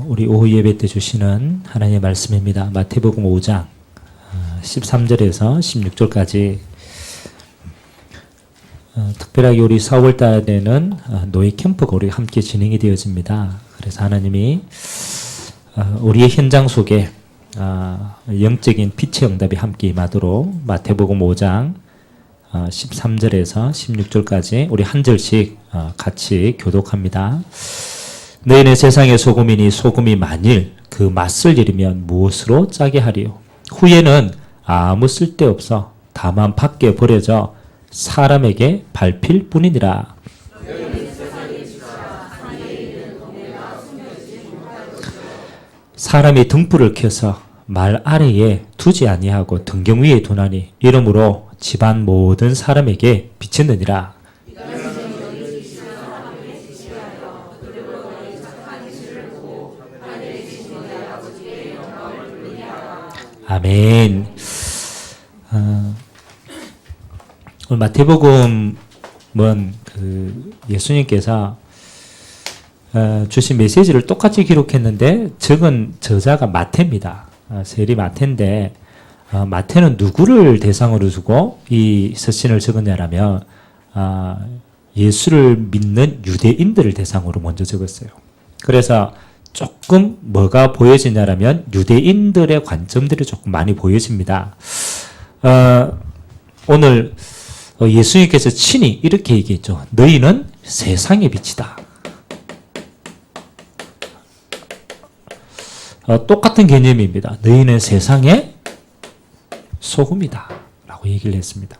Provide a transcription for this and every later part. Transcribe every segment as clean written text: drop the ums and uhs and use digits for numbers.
우리 오후 예배 때 주시는 하나님의 말씀입니다. 마태복음 5장 13절에서 16절까지 특별하게 우리 4월 달에는 노예 캠프가 우리 함께 진행이 되어집니다. 그래서 하나님이 우리의 현장 속에 영적인 빛의 응답이 함께 임하도록 마태복음 5장 13절에서 16절까지 우리 한 절씩 같이 교독합니다. 너희는 세상의 소금이니 소금이 만일 그 맛을 잃으면 무엇으로 짜게 하리요? 후에는 아무 쓸데없어 다만 밖에 버려져 사람에게 밟힐 뿐이니라. 사람이 등불을 켜서 말 아래에 두지 아니하고 등경 위에 두나니 이러므로 집안 모든 사람에게 비치느니라. 아멘. 오늘 마태복음은 예수님께서 주신 메시지를 똑같이 기록했는데 적은 저자가 마태입니다. 세리 마태인데 마태는 누구를 대상으로 두고 이 서신을 적었냐라면 예수를 믿는 유대인들을 대상으로 먼저 적었어요. 그래서 조금 뭐가 보여지냐라면 유대인들의 관점들이 조금 많이 보여집니다. 오늘 예수님께서 친히 이렇게 얘기했죠. 너희는 세상의 빛이다. 똑같은 개념입니다. 너희는 세상의 소금이다 라고 얘기를 했습니다.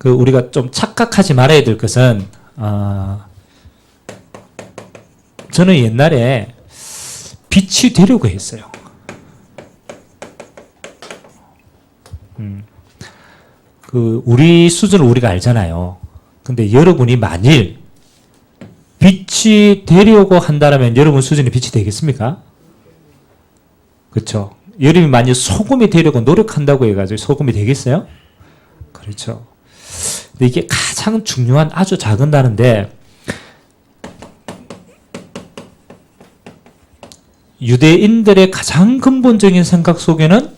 우리가 좀 착각하지 말아야 될 것은 저는 옛날에 빛이 되려고 했어요. 우리 수준을 우리가 알잖아요. 근데 여러분이 만일 빛이 되려고 한다면 여러분 수준이 빛이 되겠습니까? 그렇죠. 여러분이 만일 소금이 되려고 노력한다고 해가지고 소금이 되겠어요? 그렇죠. 근데 이게 가장 중요한 아주 작은 단어인데 유대인들의 가장 근본적인 생각 속에는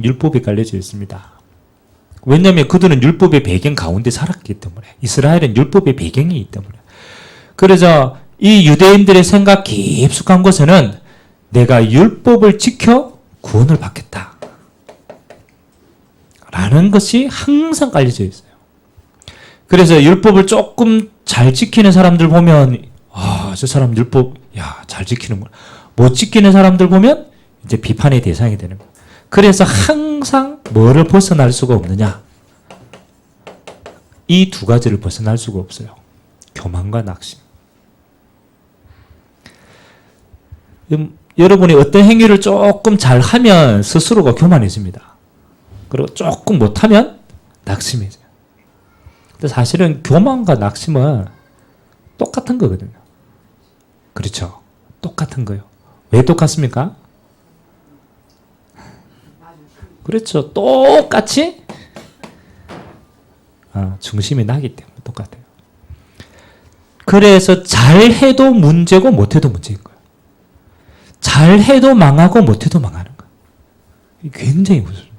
율법이 깔려져 있습니다. 왜냐하면 그들은 율법의 배경 가운데 살았기 때문에 이스라엘은 율법의 배경이 있기 때문에 그래서 이 유대인들의 생각 깊숙한 곳에는 내가 율법을 지켜 구원을 받겠다 라는 것이 항상 깔려져 있어요. 그래서 율법을 조금 잘 지키는 사람들 보면 저 사람 율법 잘 지키는구나. 못 지키는 사람들 보면 이제 비판의 대상이 되는 거예요. 그래서 항상 뭐를 벗어날 수가 없느냐? 이 두 가지를 벗어날 수가 없어요. 교만과 낙심. 여러분이 어떤 행위를 조금 잘하면 스스로가 교만해집니다. 그리고 조금 못하면 낙심해져요. 근데 사실은 교만과 낙심은 똑같은 거거든요. 그렇죠? 똑같은 거예요. 왜 똑같습니까? 그렇죠. 똑같이 중심이 나기 때문에 똑같아요. 그래서 잘해도 문제고 못해도 문제인 거예요. 잘해도 망하고 못해도 망하는 거예요. 굉장히 무서워요.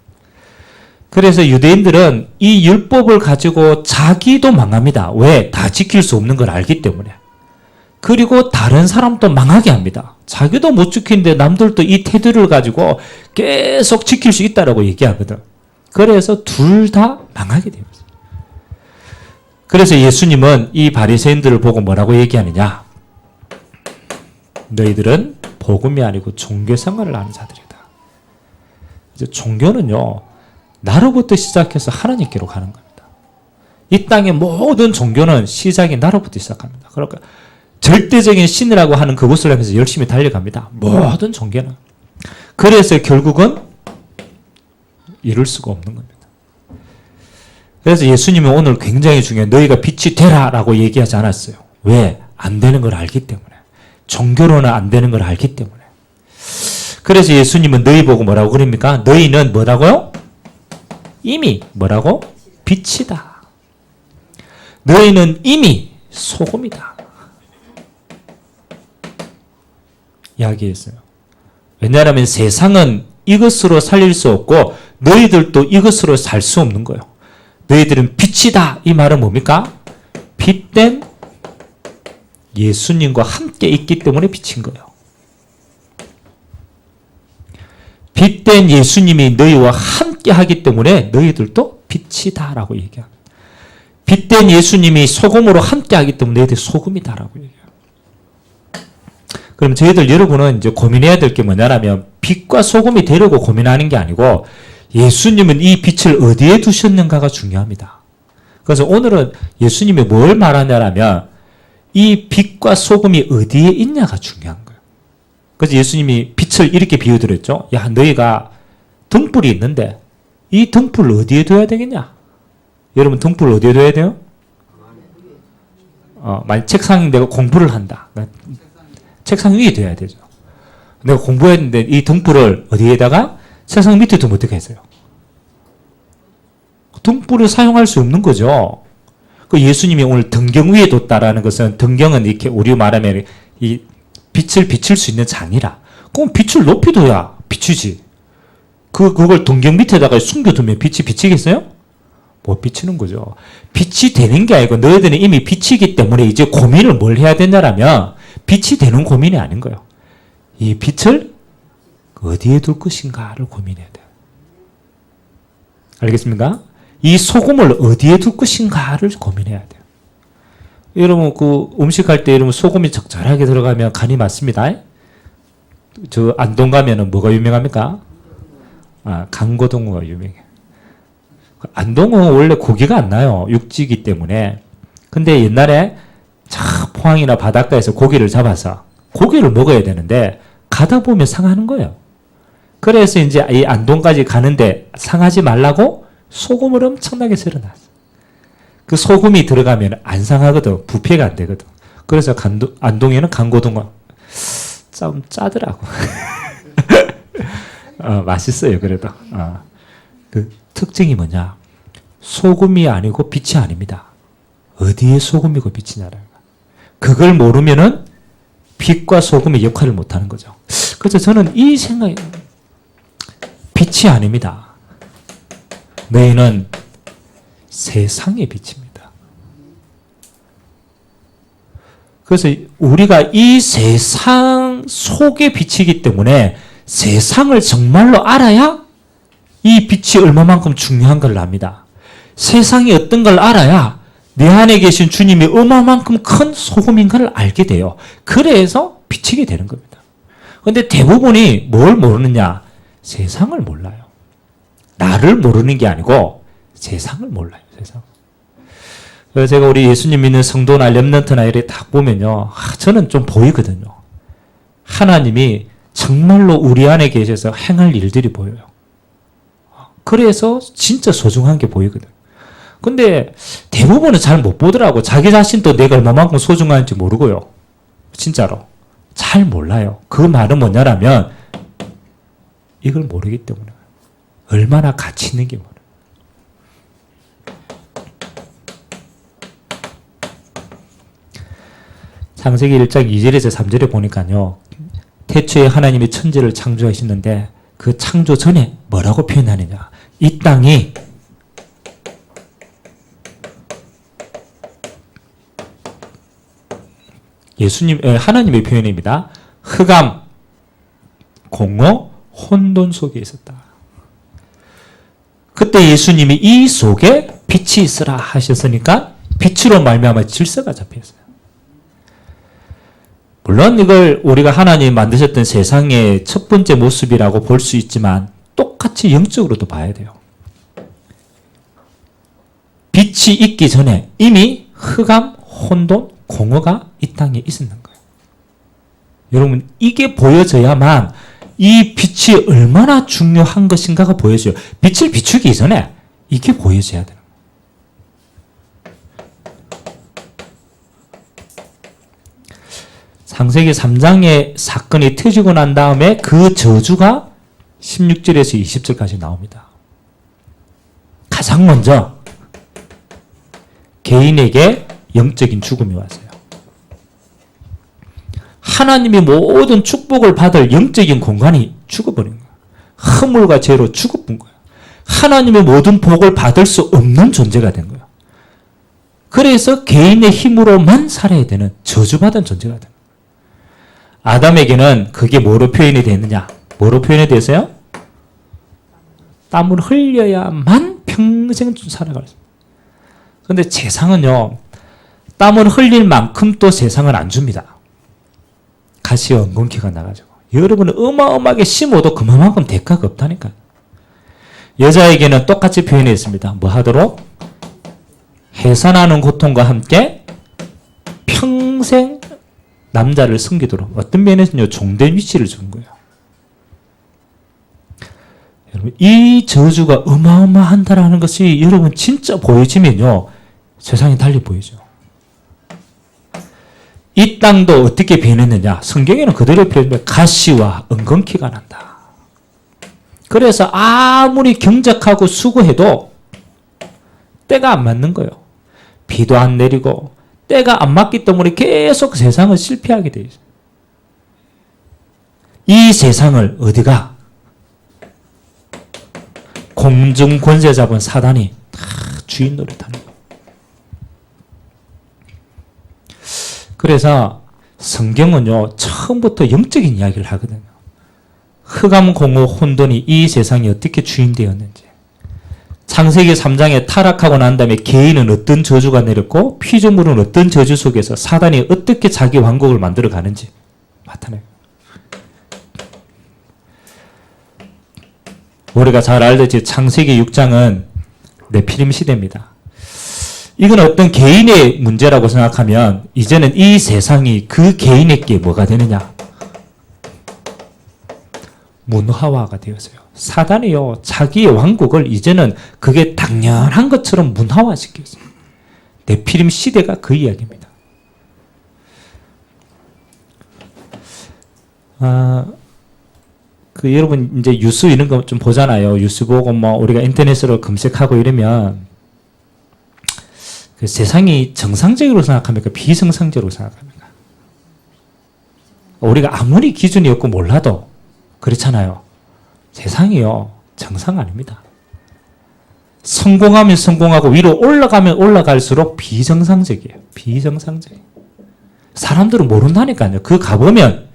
그래서 유대인들은 이 율법을 가지고 자기도 망합니다. 왜? 다 지킬 수 없는 걸 알기 때문에. 그리고 다른 사람도 망하게 합니다. 자기도 못 지키는데 남들도 이 태도를 가지고 계속 지킬 수 있다라고 얘기하거든. 그래서 둘 다 망하게 됩니다. 그래서 예수님은 이 바리새인들을 보고 뭐라고 얘기하느냐? 너희들은 복음이 아니고 종교 생활을 하는 자들이다. 이제 종교는요, 나로부터 시작해서 하나님께로 가는 겁니다. 이 땅의 모든 종교는 시작이 나로부터 시작합니다. 그러니까 절대적인 신이라고 하는 그곳을 향해서 열심히 달려갑니다. 모든 종교는. 그래서 결국은 이룰 수가 없는 겁니다. 그래서 예수님은 오늘 굉장히 중요해요. 너희가 빛이 되라 라고 얘기하지 않았어요. 왜? 안 되는 걸 알기 때문에. 종교로는 안 되는 걸 알기 때문에. 그래서 예수님은 너희 보고 뭐라고 그럽니까? 너희는 뭐라고요? 이미 뭐라고? 빛이다. 너희는 이미 소금이다. 이야기했어요. 왜냐하면 세상은 이것으로 살릴 수 없고 너희들도 이것으로 살 수 없는 거예요. 너희들은 빛이다. 이 말은 뭡니까? 빛된 예수님과 함께 있기 때문에 빛인 거예요. 빛된 예수님이 너희와 함께 하기 때문에 너희들도 빛이다 라고 얘기합니다. 빛된 예수님이 소금으로 함께 하기 때문에 너희들 소금이다 라고 얘기해요. 그럼 저희들 여러분은 이제 고민해야 될 게 뭐냐면 빛과 소금이 되려고 고민하는 게 아니고 예수님은 이 빛을 어디에 두셨는가가 중요합니다. 그래서 오늘은 예수님이 뭘 말하냐면 이 빛과 소금이 어디에 있냐가 중요한 거예요. 그래서 예수님이 빛을 이렇게 비유드렸죠. 야, 너희가 등불이 있는데 이 등불을 어디에 둬야 되겠냐? 여러분 등불을 어디에 둬야 돼요? 만약 책상에 내가 공부를 한다. 책상 위에 둬야 되죠. 내가 공부했는데 이 등불을 어디에다가? 책상 밑에 두면 어떻게 했어요? 등불을 사용할 수 없는 거죠. 그 예수님이 오늘 등경 위에 뒀다라는 것은 등경은 이렇게 우리 말하면 이 빛을 비출 수 있는 장이라. 그럼 빛을 높이 둬야 비추지. 그걸 등경 밑에다가 숨겨두면 빛이 비치겠어요? 못 비치는 거죠. 빛이 되는 게 아니고 너희들은 이미 빛이기 때문에 이제 고민을 뭘 해야 되냐라면 빛이 되는 고민이 아닌 거예요. 이 빛을 어디에 둘 것인가를 고민해야 돼요. 알겠습니까? 이 소금을 어디에 둘 것인가를 고민해야 돼요. 여러분 그 음식할 때 여러분 소금이 적절하게 들어가면 간이 맞습니다. 저 안동 가면은 뭐가 유명합니까? 강고등어가 유명해요. 안동은 원래 고기가 안 나요. 육지이기 때문에. 근데 옛날에 포항이나 바닷가에서 고기를 잡아서 고기를 먹어야 되는데 가다 보면 상하는 거예요. 그래서 이제 이 안동까지 가는데 상하지 말라고 소금을 엄청나게 썰어놨어. 그 소금이 들어가면 안 상하거든. 부패가 안 되거든. 그래서 안동에는 강고등어 좀 짜더라고. 맛있어요. 그래도. 그 특징이 뭐냐? 소금이 아니고 빛이 아닙니다. 어디에 소금이고 빛이냐라는 거. 그걸 모르면은 빛과 소금의 역할을 못하는 거죠. 그래서 저는 이 생각이 빛이 아닙니다. 너희는 세상의 빛입니다. 그래서 우리가 이 세상 속에 비치기 때문에 세상을 정말로 알아야 이 빛이 얼마만큼 중요한 걸 압니다. 세상이 어떤 걸 알아야 내 안에 계신 주님이 얼마만큼 큰 소금인 걸 알게 돼요. 그래서 비치게 되는 겁니다. 그런데 대부분이 뭘 모르느냐? 세상을 몰라요. 나를 모르는 게 아니고 세상을 몰라요. 세상. 그래서 제가 우리 예수님 믿는 성도나 렘넌트나 이렇게 딱 보면요. 저는 좀 보이거든요. 하나님이 정말로 우리 안에 계셔서 행할 일들이 보여요. 그래서 진짜 소중한 게 보이거든. 근데 대부분은 잘 못 보더라고. 자기 자신도 내가 얼마만큼 소중한지 모르고요. 진짜로. 잘 몰라요. 그 말은 뭐냐라면 이걸 모르기 때문에. 얼마나 가치 있는 게 모르요. 창세기 1장 2절에서 3절에 보니까요. 태초에 하나님이 천지를 창조하시는데 그 창조 전에 뭐라고 표현하느냐. 이 땅이 하나님의 표현입니다. 흑암, 공허, 혼돈 속에 있었다. 그때 예수님이 이 속에 빛이 있으라 하셨으니까 빛으로 말미암아 질서가 잡혔어요. 물론 이걸 우리가 하나님이 만드셨던 세상의 첫 번째 모습이라고 볼 수 있지만 똑같이 영적으로도 봐야 돼요. 빛이 있기 전에 이미 흑암, 혼돈, 공허가 이 땅에 있었는 거예요. 여러분 이게 보여져야만 이 빛이 얼마나 중요한 것인가가 보여져요. 빛을 비추기 이전에 이게 보여져야 돼요. 창세기 3장의 사건이 터지고 난 다음에 그 저주가 16절에서 20절까지 나옵니다. 가장 먼저 개인에게 영적인 죽음이 왔어요. 하나님이 모든 축복을 받을 영적인 공간이 죽어버린 거예요. 허물과 죄로 죽어본 거예요. 하나님의 모든 복을 받을 수 없는 존재가 된 거예요. 그래서 개인의 힘으로만 살아야 되는 저주받은 존재가 된 거예요. 아담에게는 그게 뭐로 표현이 됐느냐? 뭐로 표현이 됐어요? 땀을 흘려야만 평생 살아갈 수 있어요. 그런데 세상은요, 땀을 흘릴 만큼 또 세상은 안 줍니다. 가시와 엉겅퀴가 나가지고. 여러분은 어마어마하게 심어도 그만큼 대가가 없다니까요. 여자에게는 똑같이 표현했습니다. 뭐 하도록? 해산하는 고통과 함께 평생 남자를 섬기도록. 어떤 면에서는요, 종된 위치를 준 거예요. 여러분, 이 저주가 어마어마한다라는 것이 여러분 진짜 보여지면요, 세상이 달리 보이죠. 이 땅도 어떻게 변했느냐? 성경에는 그대로 표현해 가시와 엉겅퀴가 난다. 그래서 아무리 경작하고 수고해도 때가 안 맞는 거예요. 비도 안 내리고 때가 안 맞기 때문에 계속 세상을 실패하게 돼 있어요. 이 세상을 어디가? 공중 권세 잡은 사단이 다 주인 노릇하는 거예요. 그래서 성경은요, 처음부터 영적인 이야기를 하거든요. 흑암, 공허, 혼돈이 이 세상이 어떻게 주인되었는지. 창세기 3장에 타락하고 난 다음에 개인은 어떤 저주가 내렸고 피조물은 어떤 저주 속에서 사단이 어떻게 자기 왕국을 만들어 가는지 나타내요. 우리가 잘 알듯이 창세기 6장은 네피림 시대입니다. 이건 어떤 개인의 문제라고 생각하면 이제는 이 세상이 그 개인에게 뭐가 되느냐? 문화화가 되었어요. 사단이요, 자기의 왕국을 이제는 그게 당연한 것처럼 문화화시켰어요. 네피림 시대가 그 이야기입니다. 여러분 이제 뉴스 이런 거 좀 보잖아요. 뉴스 보고 뭐 우리가 인터넷으로 검색하고 이러면 그 세상이 정상적으로 생각합니까? 비정상적으로 생각합니까? 우리가 아무리 기준이 없고 몰라도 그렇잖아요. 세상이요, 정상 아닙니다. 성공하면 성공하고 위로 올라가면 올라갈수록 비정상적이에요. 비정상적이에요. 사람들은 모른다니까요. 그 가보면.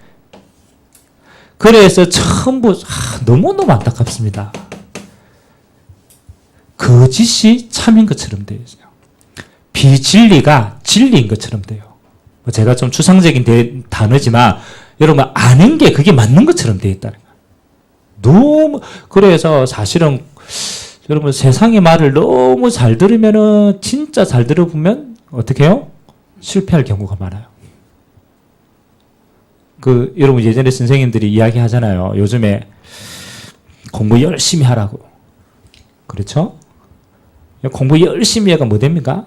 그래서 전부 너무너무 안타깝습니다. 거짓이 참인 것처럼 되어 있어요. 비진리가 진리인 것처럼 돼요. 제가 좀 추상적인 단어지만 여러분 아는 게 그게 맞는 것처럼 되어 있다는 거예요. 너무 그래서 사실은 여러분 세상의 말을 너무 잘 들으면은 진짜 잘 들어보면 어떻게 해요? 실패할 경우가 많아요. 여러분 예전에 선생님들이 이야기하잖아요. 요즘에 공부 열심히 하라고. 그렇죠? 공부 열심히 해가 뭐 됩니까?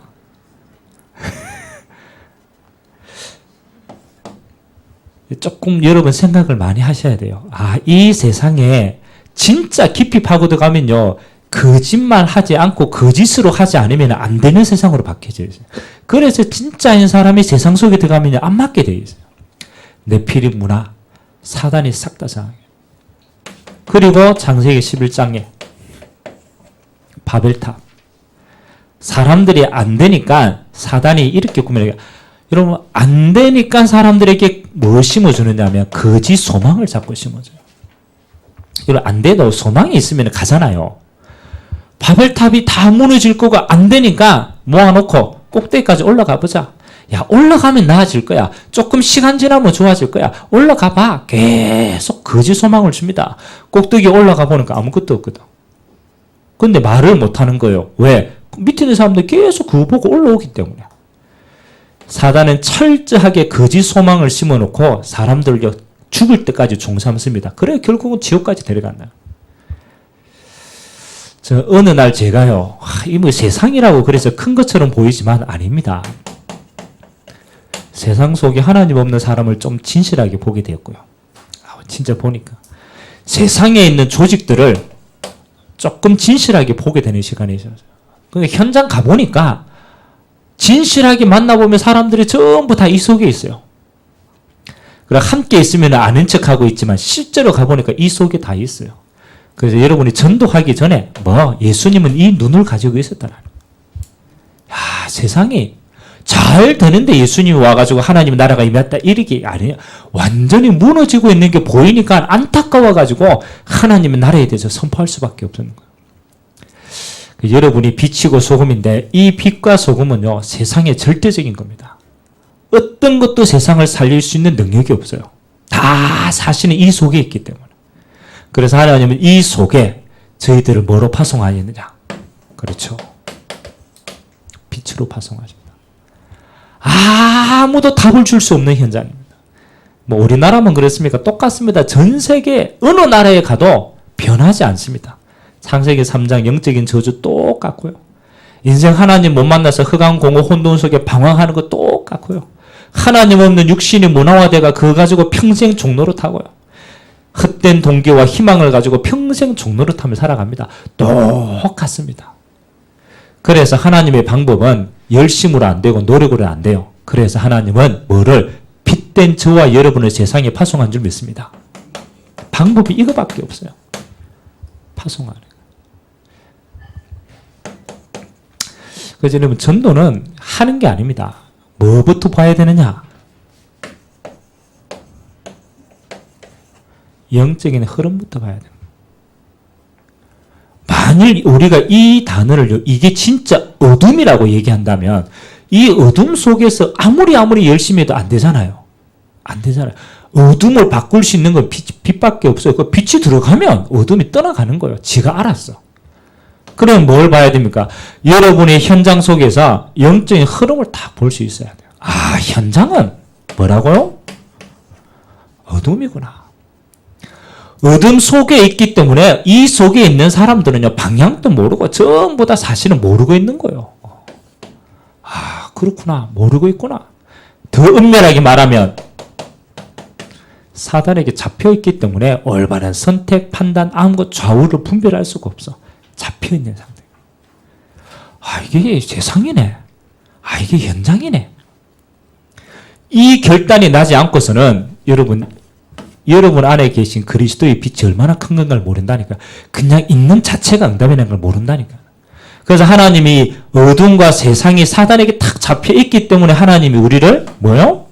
조금 여러분 생각을 많이 하셔야 돼요. 이 세상에 진짜 깊이 파고 들어가면요, 거짓말 하지 않고 거짓으로 하지 않으면 안 되는 세상으로 바뀌어져 있어요. 그래서 진짜인 사람이 세상 속에 들어가면 안 맞게 돼 있어요. 네피림 문화, 사단이 싹 다 장악해요. 그리고 창세기 11장에 바벨탑. 사람들이 안 되니까 사단이 이렇게 꾸며요. 여러분 안 되니까 사람들에게 뭘 심어주느냐 하면 거짓 소망을 자꾸 심어줘요. 여러분 안 돼도 소망이 있으면 가잖아요. 바벨탑이 다 무너질 거가 안 되니까 모아놓고 꼭대기까지 올라가 보자. 야, 올라가면 나아질 거야. 조금 시간 지나면 좋아질 거야. 올라가 봐. 계속 거짓 소망을 줍니다. 꼭대기 올라가 보니까 아무것도 없거든. 근데 말을 못 하는 거예요. 왜? 밑에 있는 사람들 계속 그거 보고 올라오기 때문에. 사단은 철저하게 거짓 소망을 심어놓고 사람들 죽을 때까지 종삼습니다. 그래 결국은 지옥까지 데려간다. 어느 날 제가요, 이 뭐 세상이라고 그래서 큰 것처럼 보이지만 아닙니다. 세상 속에 하나님 없는 사람을 좀 진실하게 보게 되었고요. 진짜 보니까 세상에 있는 조직들을 조금 진실하게 보게 되는 시간이 있었어요. 그러니까 현장 가보니까 진실하게 만나보면 사람들이 전부 다 이 속에 있어요. 그래 함께 있으면 아는 척하고 있지만 실제로 가보니까 이 속에 다 있어요. 그래서 여러분이 전도하기 전에 예수님은 이 눈을 가지고 있었다는 거예요. 야, 세상이 잘 되는데 예수님이 와가지고 하나님 나라가 임했다 이렇게 아니에요. 완전히 무너지고 있는 게 보이니까 안타까워가지고 하나님의 나라에 대해서 선포할 수밖에 없는 거예요. 여러분이 빛이고 소금인데 이 빛과 소금은요 세상의 절대적인 겁니다. 어떤 것도 세상을 살릴 수 있는 능력이 없어요. 다 사실은 이 속에 있기 때문에. 그래서 하나님은 이 속에 저희들을 뭐로 파송하였느냐? 그렇죠. 빛으로 파송하십니다. 아무도 답을 줄 수 없는 현장입니다. 뭐 우리나라만 그렇습니까? 똑같습니다. 전 세계 어느 나라에 가도 변하지 않습니다. 창세기 3장 영적인 저주 똑같고요. 인생 하나님 못 만나서 흑암 공허 혼돈 속에 방황하는 거 똑같고요. 하나님 없는 육신이 문화화돼가 그거 가지고 평생 종로를 타고요. 헛된 동기와 희망을 가지고 평생 종로를 타며 살아갑니다. 똑같습니다. 그래서 하나님의 방법은 열심으로 안 되고 노력으로 안 돼요. 그래서 하나님은 뭐를 빛된 저와 여러분을 세상에 파송한 줄 믿습니다. 방법이 이거밖에 없어요. 파송하는 거. 그래서 여러분 전도는 하는 게 아닙니다. 뭐부터 봐야 되느냐? 영적인 흐름부터 봐야 됩니다. 만일 우리가 이 단어를 이게 진짜 어둠이라고 얘기한다면 이 어둠 속에서 아무리 열심히 해도 안 되잖아요. 안 되잖아요. 어둠을 바꿀 수 있는 건 빛밖에 없어요. 그 빛이 들어가면 어둠이 떠나가는 거예요. 지가 알았어. 그럼 뭘 봐야 됩니까? 여러분의 현장 속에서 영적인 흐름을 다 볼 수 있어야 돼요. 아, 현장은 뭐라고요? 어둠이구나. 어둠 속에 있기 때문에 이 속에 있는 사람들은요, 방향도 모르고 전부 다 사실은 모르고 있는 거예요. 아, 그렇구나. 모르고 있구나. 더 엄밀하게 말하면 사단에게 잡혀있기 때문에 올바른 선택, 판단, 아무것 좌우를 분별할 수가 없어. 잡혀있는 상태. 아, 이게 세상이네. 아, 이게 현장이네. 이 결단이 나지 않고서는 여러분 안에 계신 그리스도의 빛이 얼마나 큰 건가를 모른다니까. 그냥 있는 자체가 응답이라는 걸 모른다니까. 그래서 하나님이 어둠과 세상이 사단에게 탁 잡혀있기 때문에 하나님이 우리를 뭐요?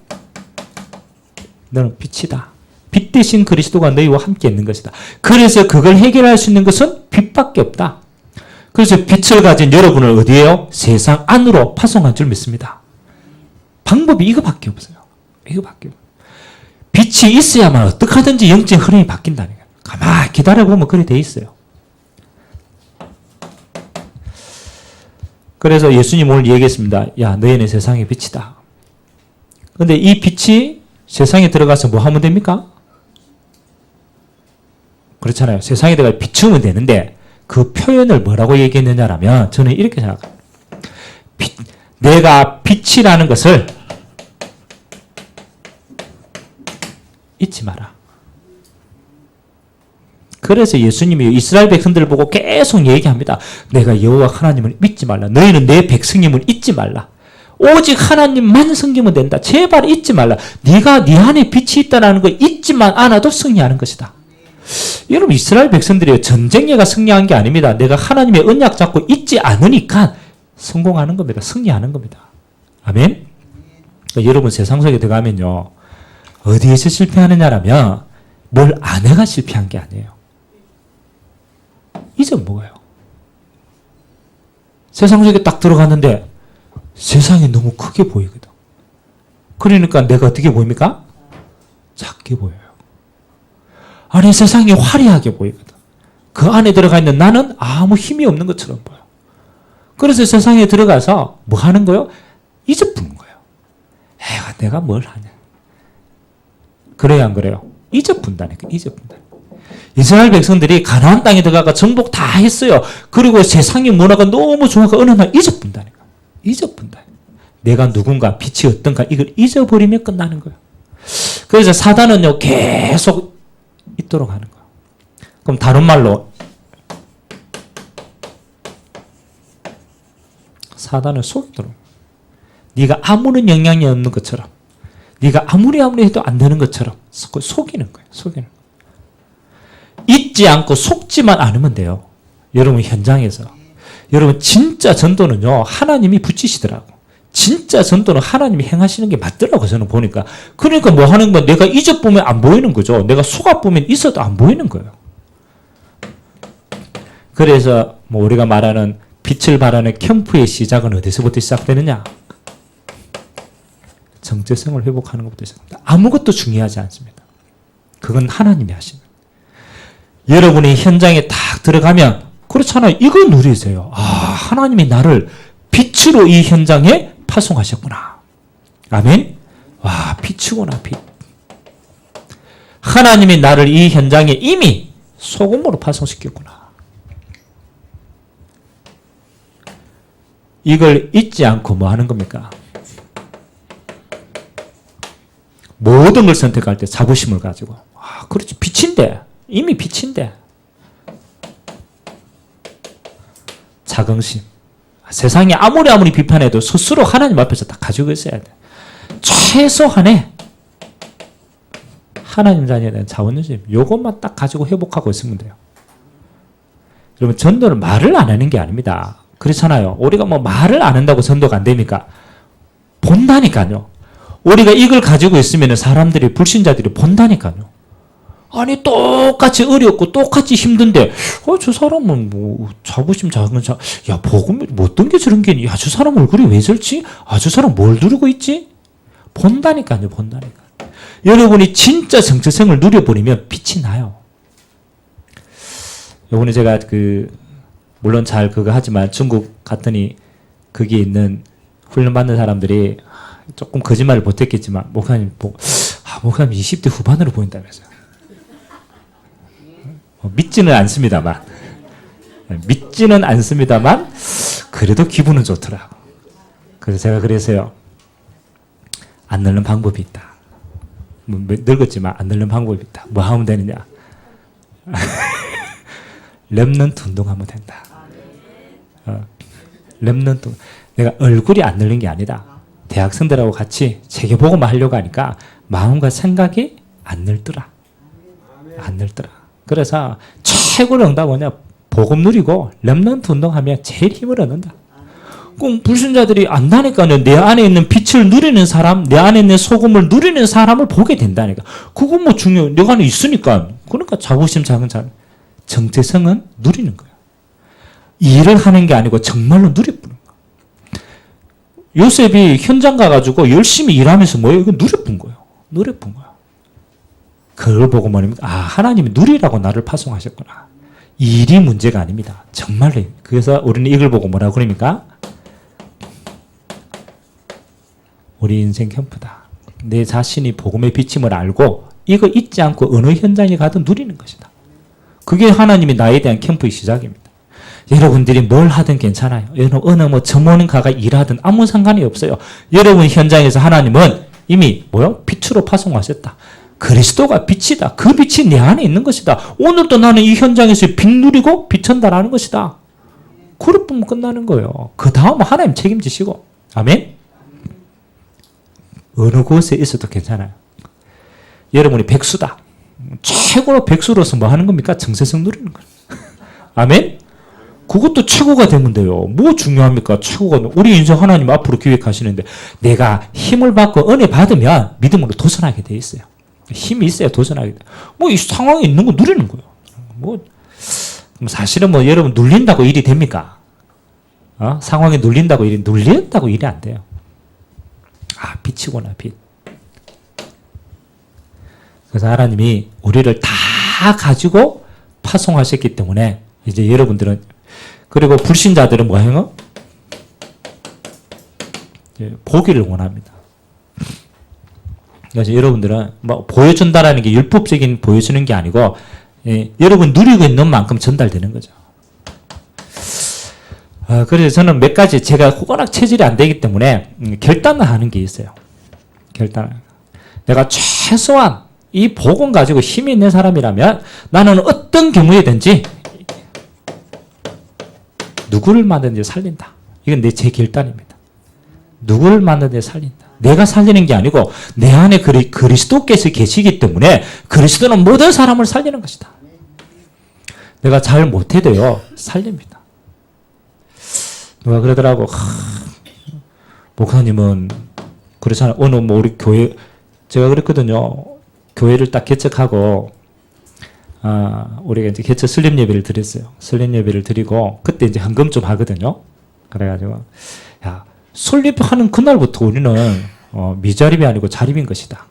너는 빛이다. 빛 대신 그리스도가 너희와 함께 있는 것이다. 그래서 그걸 해결할 수 있는 것은 빛밖에 없다. 그래서 빛을 가진 여러분을 어디에요? 세상 안으로 파송한 줄 믿습니다. 방법이 이거밖에 없어요. 이거밖에 없어요. 빛이 있어야만 어떻게 하든지 영적인 흐름이 바뀐다니까요. 가만히 기다려보면 그래 돼 있어요. 그래서 예수님 오늘 얘기했습니다. 야, 너희는 세상의 빛이다. 근데 이 빛이 세상에 들어가서 뭐 하면 됩니까? 그렇잖아요. 세상에 들어가 비추면 되는데 그 표현을 뭐라고 얘기했느냐라면 저는 이렇게 생각합니다. 내가 빛이라는 것을 잊지 마라. 그래서 예수님이 이스라엘 백성들을 보고 계속 얘기합니다. 내가 여호와 하나님을 믿지 말라. 너희는 내 백성임을 잊지 말라. 오직 하나님만 섬기면 된다. 제발 잊지 말라. 네가 네 안에 빛이 있다는 걸 잊지만 않아도 승리하는 것이다. 여러분 이스라엘 백성들이 전쟁에가 승리한 게 아닙니다. 내가 하나님의 언약 잡고 잊지 않으니까 성공하는 겁니다. 승리하는 겁니다. 아멘? 그러니까 여러분 세상 속에 들어가면요. 어디에서 실패하느냐라면 뭘 안 해가 실패한 게 아니에요. 이제 뭐예요? 세상 속에 딱 들어갔는데 세상이 너무 크게 보이거든. 그러니까 내가 어떻게 보입니까? 작게 보여요. 아니 세상이 화려하게 보이거든. 그 안에 들어가 있는 나는 아무 힘이 없는 것처럼 보여. 그래서 세상에 들어가서 뭐 하는 거예요? 잊어부는 거예요. 내가 뭘 하냐. 그래야 안 그래요? 잊어분다니까. 이스라엘 백성들이 가나안 땅에 들어가서 정복 다 했어요. 그리고 세상의 문화가 너무 좋아서 어느 날 잊어분다니까. 내가 누군가, 빛이 어떤가 이걸 잊어버리면 끝나는 거예요. 그래서 사단은요 계속 있도록 하는 거예요. 그럼 다른 말로 사단을 속이도록. 네가 아무런 영향이 없는 것처럼, 네가 아무리 해도 안 되는 것처럼 속이는 거예요. 속이는 거예요. 잊지 않고 속지만 않으면 돼요. 여러분 현장에서. 여러분 진짜 전도는요, 하나님이 붙이시더라고. 진짜 전도는 하나님이 행하시는 게 맞더라고, 저는 보니까. 그러니까 뭐 하는 건 내가 잊어보면 안 보이는 거죠. 내가 속아보면 있어도 안 보이는 거예요. 그래서 뭐 우리가 말하는 빛을 발하는 캠프의 시작은 어디서부터 시작되느냐? 정체성을 회복하는 것부터 시작합니다. 아무것도 중요하지 않습니다. 그건 하나님이 하시는. 여러분이 현장에 딱 들어가면 그렇잖아요. 이거 누리세요. 아, 하나님이 나를 빛으로 이 현장에 파송하셨구나. 아멘? 와, 빛이구나, 빛. 하나님이 나를 이 현장에 이미 소금으로 파송시켰구나. 이걸 잊지 않고 뭐 하는 겁니까? 모든 걸 선택할 때 자부심을 가지고. 아, 그렇지. 빛인데. 이미 빛인데. 자긍심. 세상이 아무리 비판해도 스스로 하나님 앞에서 딱 가지고 있어야 돼. 최소한의 하나님 자녀에 대한 자원심, 요것만 딱 가지고 회복하고 있으면 돼요. 여러분, 전도는 말을 안 하는 게 아닙니다. 그렇잖아요. 우리가 뭐 말을 안 한다고 전도가 안 됩니까? 본다니까요. 우리가 이걸 가지고 있으면 사람들이, 불신자들이 본다니까요. 아니, 똑같이 어렵고 똑같이 힘든데, 저 사람은 뭐, 자부심 작은 야, 복음이 뭐 어떤 게 저런 게, 야, 저 사람 얼굴이 왜 저렇지? 아, 저 사람 뭘 누르고 있지? 본다니까요, 본다니까. 여러분이 진짜 정체성을 누려버리면 빛이 나요. 요번에 제가 물론 잘 그거 하지만 중국 갔더니 거기에 있는 훈련받는 사람들이 조금 거짓말을 못했겠지만, 목사님 20대 후반으로 보인다면서요. 믿지는 않습니다만, 그래도 기분은 좋더라고. 그래서 제가 그래서요, 안 늙는 방법이 있다. 늙었지만 안 늙는 방법이 있다. 뭐 하면 되느냐? 렘넌트 운동하면 된다. 렘넌트. 내가 얼굴이 안 늙는 게 아니다. 대학생들하고 같이 재개복음을 하려고 하니까 마음과 생각이 안 늙더라. 안 늙더라. 그래서 최고로 응답 뭐냐? 복음 누리고 렘넌트 운동하면 제일 힘을 얻는다. 그럼 불신자들이 안다니까요. 내 안에 있는 빛을 누리는 사람, 내 안에 있는 소금을 누리는 사람을 보게 된다니까. 그건 뭐 중요해. 내가 안에 있으니까. 그러니까 자부심 작은 사람. 정체성은 누리는 거야. 일을 하는 게 아니고 정말로 누려보는 거야. 요셉이 현장 가가지고 열심히 일하면서 뭐예요? 이거 누려본 거예요. 누려본 거야. 그걸 보고 말입니다. 아, 하나님이 누리라고 나를 파송하셨구나. 일이 문제가 아닙니다. 정말로. 그래서 우리는 이걸 보고 뭐라고 그럽니까? 우리 인생 캠프다. 내 자신이 복음의 비침을 알고 이거 잊지 않고 어느 현장에 가든 누리는 것이다. 그게 하나님이 나에 대한 캠프의 시작입니다. 여러분들이 뭘 하든 괜찮아요. 어느 뭐 전문가가 일하든 아무 상관이 없어요. 여러분 현장에서 하나님은 이미 뭐요? 빛으로 파송하셨다. 그리스도가 빛이다. 그 빛이 내 안에 있는 것이다. 오늘도 나는 이 현장에서 빛 누리고 비천다라는 것이다. 그럴 뿐 끝나는 거예요. 그 다음은 하나님 책임지시고. 아멘? 어느 곳에 있어도 괜찮아요. 여러분이 백수다. 최고로 백수로서 뭐 하는 겁니까? 정체성 누리는 거예요. 아멘? 그것도 최고가 되면 돼요. 뭐 중요합니까? 최고가. 우리 인생 하나님 앞으로 기획하시는데 내가 힘을 받고 은혜 받으면 믿음으로 도전하게 돼 있어요. 힘이 있어야 도전하게 돼. 뭐 이 상황에 있는 거 누리는 거예요. 뭐 사실은 뭐 여러분 눌린다고 일이 됩니까? 상황에 눌린다고 일이 안 돼요. 아, 빛이구나, 빛. 그래서 하나님이 우리를 다 가지고 파송하셨기 때문에 이제 여러분들은, 그리고 불신자들은 뭐 해요? 보기를 원합니다. 그래서 여러분들은 뭐 보여준다라는 게 율법적인 보여주는 게 아니고, 여러분 누리고 있는 만큼 전달되는 거죠. 그래서 저는 몇 가지, 제가 워낙 체질이 안 되기 때문에 결단을 하는 게 있어요. 결단을. 내가 최소한 이 복음 가지고 힘이 있는 사람이라면 나는 어떤 경우에든지 누구를 만든지 살린다. 이건 제 결단입니다. 누구를 만나되 살린다. 내가 살리는 게 아니고 내 안에 그리스도께서 계시기 때문에 그리스도는 모든 사람을 살리는 것이다. 내가 잘 못해도요 살립니다. 누가 그러더라고. 목사님은 그렇잖아요. 어느 뭐 우리 교회 제가 그랬거든요. 교회를 딱 개척하고 우리가 이제 개척 설립 예배를 드렸어요. 설립 예배를 드리고 그때 이제 헌금 좀 하거든요. 그래가지고 야 설립하는 그날부터 우리는 미자립이 아니고 자립인 것이다.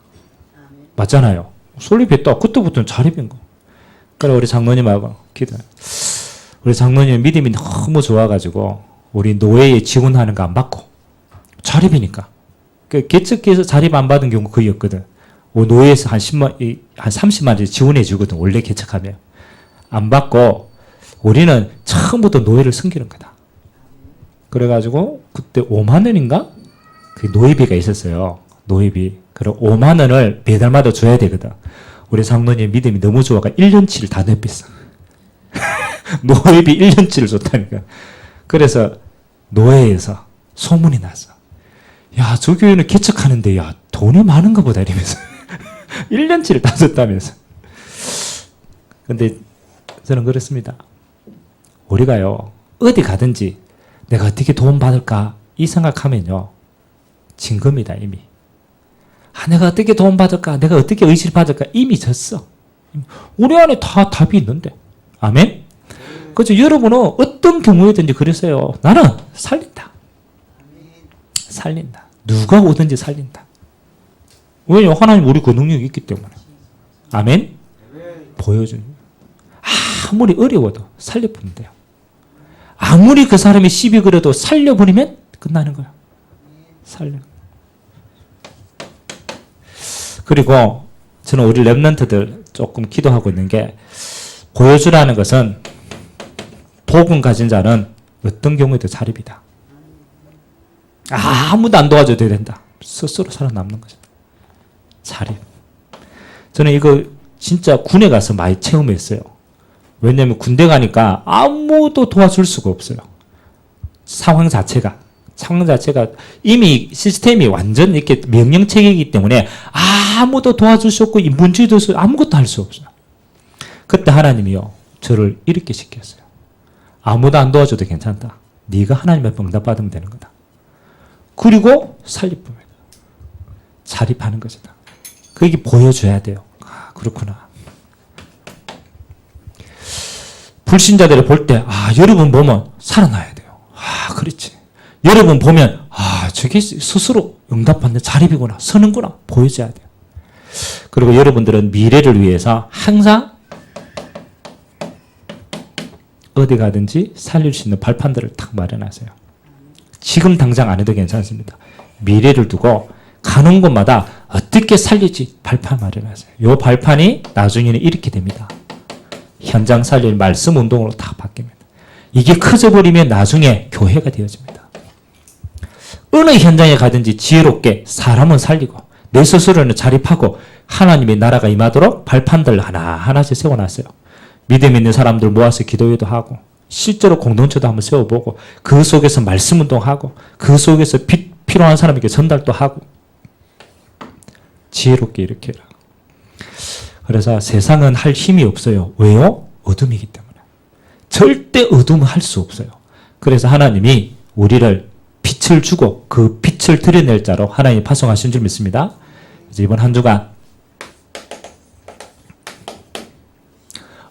맞잖아요. 설립했다. 그때부터는 자립인 거. 그래 우리 장로님하고 기도. 우리 장로님 믿음이 너무 좋아가지고 우리 노예에 지원하는 거 안 받고 자립이니까. 그 개척해서 자립 안 받은 경우 거의 없거든. 노예에서 한 30만 지원해 주거든. 원래 개척하면. 안 받고 우리는 처음부터 노예를 섬기는 거다. 그래가지고 그때 5만 원인가? 그 노예비가 있었어요. 노예비. 그리고 5만 원을 매달마다 줘야 되거든. 우리 장로님 믿음이 너무 좋아가 1년치를 다 내뺐어. 노예비 1년치를 줬다니까. 그래서 노예에서 소문이 났어. 야, 저 교회는 개척하는데 야 돈이 많은가 보다 이러면서 1년치를 다 줬다면서. 근데 저는 그렇습니다. 우리가요 어디 가든지 내가 어떻게 도움 받을까 이 생각하면요 진 겁니다. 이미. 내가 어떻게 도움 받을까, 내가 어떻게 의지를 받을까 이미 졌어. 우리 안에 다 답이 있는데. 아멘. 그렇죠. 여러분은 어떤 경우에든지 그랬어요. 나는 살린다. 살린다. 누가 오든지 살린다. 왜냐하면 하나님 우리 그 능력이 있기 때문에. 아멘. 보여주는. 아무리 어려워도 살려버리면 돼요. 아무리 그 사람이 시비 걸어도 살려버리면 끝나는 거야. 살려. 그리고 저는 우리 렘넌트들 조금 기도하고 있는 게 보여주라는 것은 복음 가진 자는 어떤 경우에도 자립이다. 아무도 안 도와줘도 된다. 스스로 살아남는 것이다. 자립. 저는 이거 진짜 군에 가서 많이 체험했어요. 왜냐하면 군대 가니까 아무도 도와줄 수가 없어요. 상황 자체가 이미 시스템이 완전 이렇게 명령체계이기 때문에 아무도 도와줄 수 없고 인본주의도 아무것도 할 수 없어요. 그때 하나님이요 저를 이렇게 시켰어요. 아무도 안 도와줘도 괜찮다. 네가 하나님의 응답 받으면 되는 거다. 그리고 살리품이다. 자립하는 것이다. 그게 보여줘야 돼요. 그렇구나. 불신자들을 볼 때 여러분 보면 살아나야 돼요. 그렇지. 여러분 보면 저게 스스로 응답받는 자립이구나. 서는구나. 보여줘야 돼요. 그리고 여러분들은 미래를 위해서 항상 어디 가든지 살릴 수 있는 발판들을 탁 마련하세요. 지금 당장 안 해도 괜찮습니다. 미래를 두고 가는 곳마다 어떻게 살릴지 발판 마련하세요. 이 발판이 나중에는 이렇게 됩니다. 현장 살릴 말씀 운동으로 다 바뀝니다. 이게 커져버리면 나중에 교회가 되어집니다. 어느 현장에 가든지 지혜롭게 사람은 살리고 내 스스로는 자립하고 하나님의 나라가 임하도록 발판들 하나하나씩 세워놨어요. 믿음 있는 사람들 모아서 기도회도 하고 실제로 공동체도 한번 세워보고 그 속에서 말씀 운동하고 그 속에서 필요한 사람에게 전달도 하고 지혜롭게 이렇게 해라. 그래서 세상은 할 힘이 없어요. 왜요? 어둠이기 때문에. 절대 어둠은 할 수 없어요. 그래서 하나님이 우리를 빛을 주고 그 빛을 드러낼 자로 하나님이 파송하신 줄 믿습니다. 이제 이번 한 주간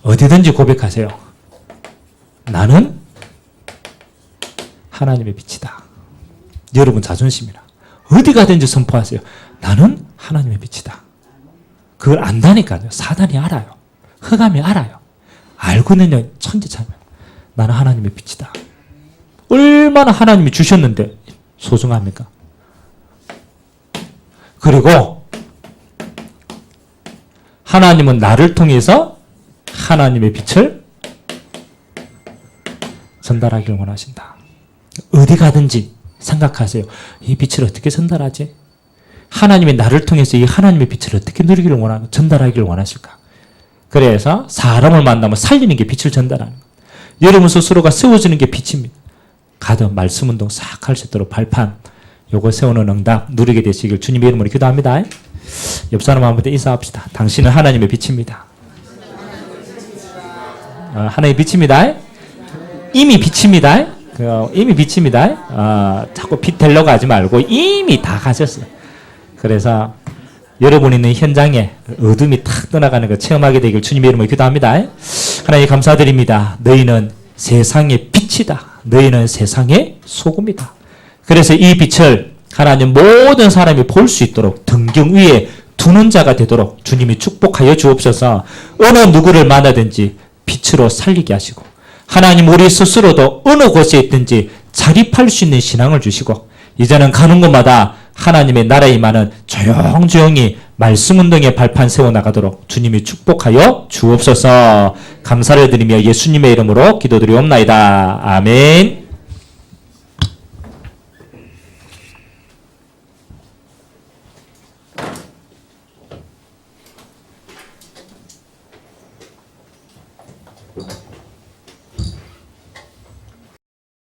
어디든지 고백하세요. 나는 하나님의 빛이다. 여러분 자존심이라. 어디 가든지 선포하세요. 나는 하나님의 빛이다. 그걸 안다니까요. 사단이 알아요. 흑암이 알아요. 알고는요 천지차별. 나는 하나님의 빛이다. 얼마나 하나님이 주셨는데 소중합니까? 그리고 하나님은 나를 통해서 하나님의 빛을 전달하기를 원하신다. 어디 가든지 생각하세요. 이 빛을 어떻게 전달하지? 하나님의 나를 통해서 이 하나님의 빛을 어떻게 누리기를 원하고 전달하기를 원하실까? 그래서 사람을 만나면 살리는 게 빛을 전달하는 거예요. 여러분 스스로가 세워지는 게 빛입니다. 가든 말씀 운동 싹 할 수 있도록 발판, 요거 세우는 응답 누리게 되시길 주님의 이름으로 기도합니다. 옆 사람 한번 인사합시다. 당신은 하나님의 빛입니다. 하나님의 빛입니다. 이미 빛입니다. 이미 빛입니다. 자꾸 빛 되려고 하지 말고 이미 다 가셨어요. 그래서 여러분 있는 현장에 어둠이 탁 떠나가는 거 체험하게 되길 주님의 이름으로 기도합니다. 하나님 감사드립니다. 너희는 세상의 빛이다. 너희는 세상의 소금이다. 그래서 이 빛을 하나님 모든 사람이 볼 수 있도록 등경 위에 두는 자가 되도록 주님이 축복하여 주옵소서. 어느 누구를 만나든지 빛으로 살리게 하시고 하나님 우리 스스로도 어느 곳에 있든지 자립할 수 있는 신앙을 주시고 이제는 가는 곳마다 하나님의 나라에 임하는 조용조용히 말씀 운동의 발판 세워나가도록 주님이 축복하여 주옵소서. 감사를 드리며 예수님의 이름으로 기도드리옵나이다. 아멘. you.